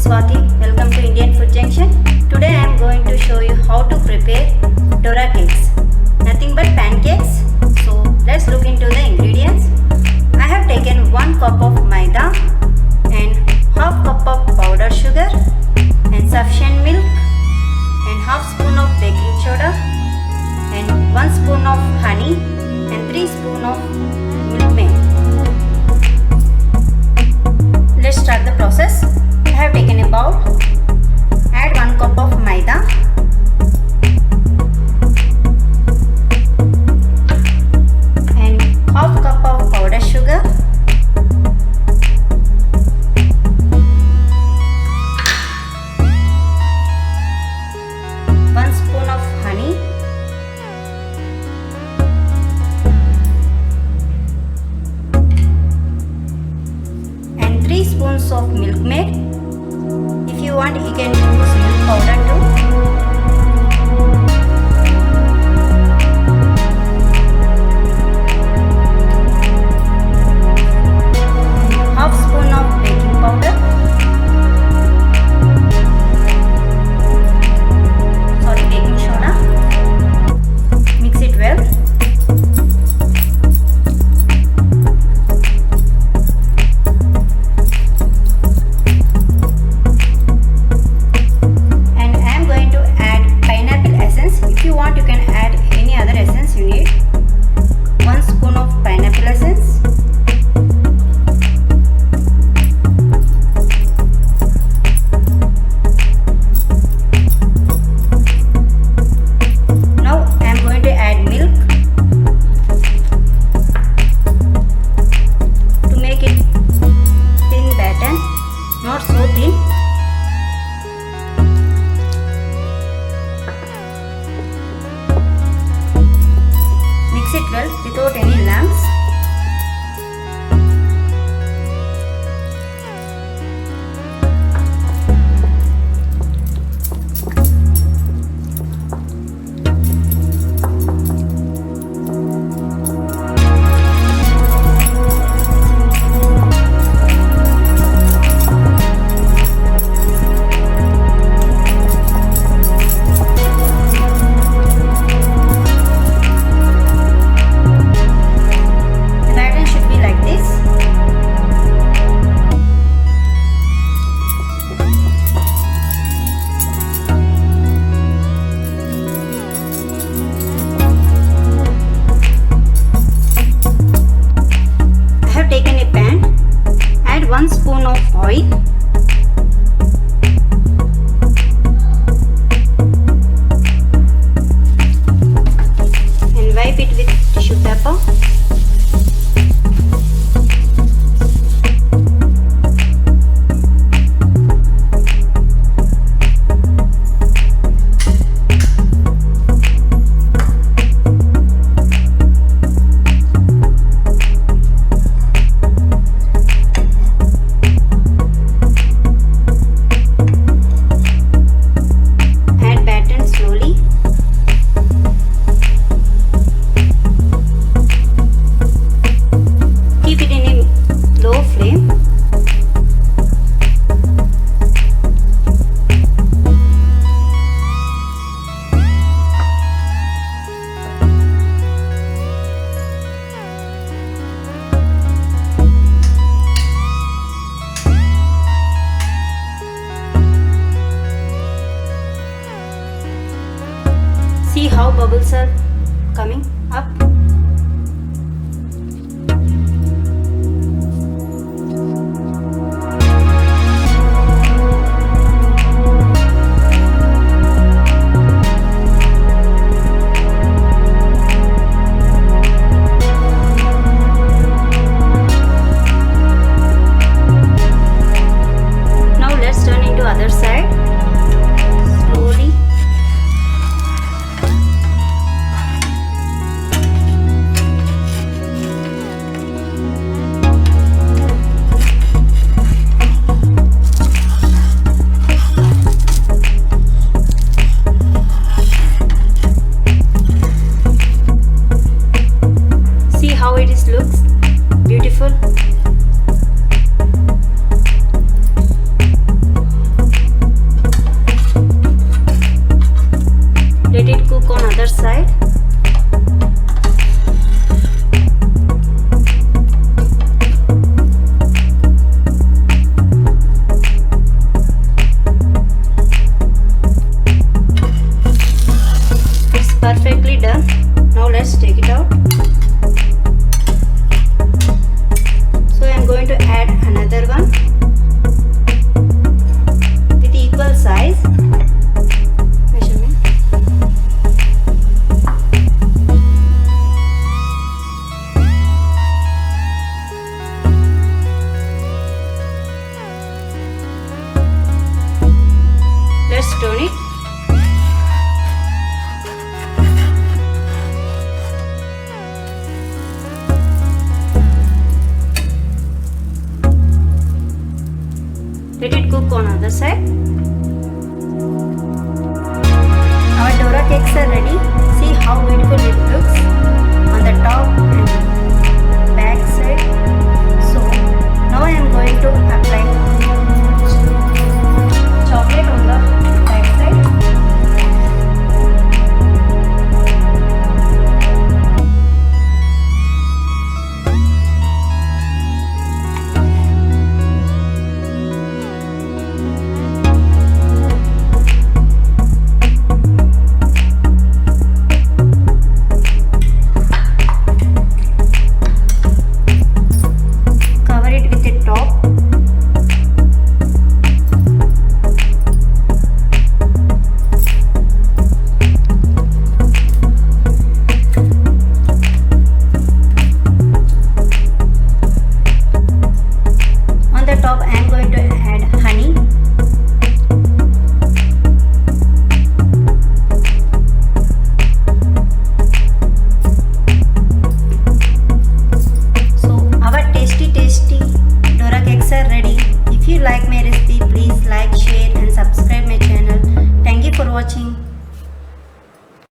Swati. Welcome to Indian Food Junction. Today I am going to show you how to prepare DORA cakes. Nothing but pancakes. So let's look into the ingredients. I have taken 1 cup of maida and half cup of powdered sugar and sufficient milk and half spoon of baking soda and 1 spoon of honey and 3 spoon of milk maid. Let's start the process. I have taken a bowl. Add 1 cup of maida. And half cup of powdered sugar. One spoon of honey. And 3 spoons of milk maid. If you want, you can use milk powder too. Half spoon of baking powder. Sorry, baking soda. Mix it well. If you want, you can add any other essence you need. 1 spoon of pineapple essence. Now I am going to add milk to make it thin batter, not so thin. Mix it well without any lumps. Taken a pan, add 1 spoon of oil, and wipe it with tissue paper. See how bubbles are coming up. Now let's turn into other side. Slowly. other side. It's perfectly done. Now let's take it out. So I am going to add another one with equal size. Measurement. Let's turn it. Let it cook on other side. Our DORA cakes are ready. See how beautiful it looks on the top and back side. So now I am going to apply chocolate on the back side. If you like my recipe, please like, share and subscribe my channel. Thank you for watching.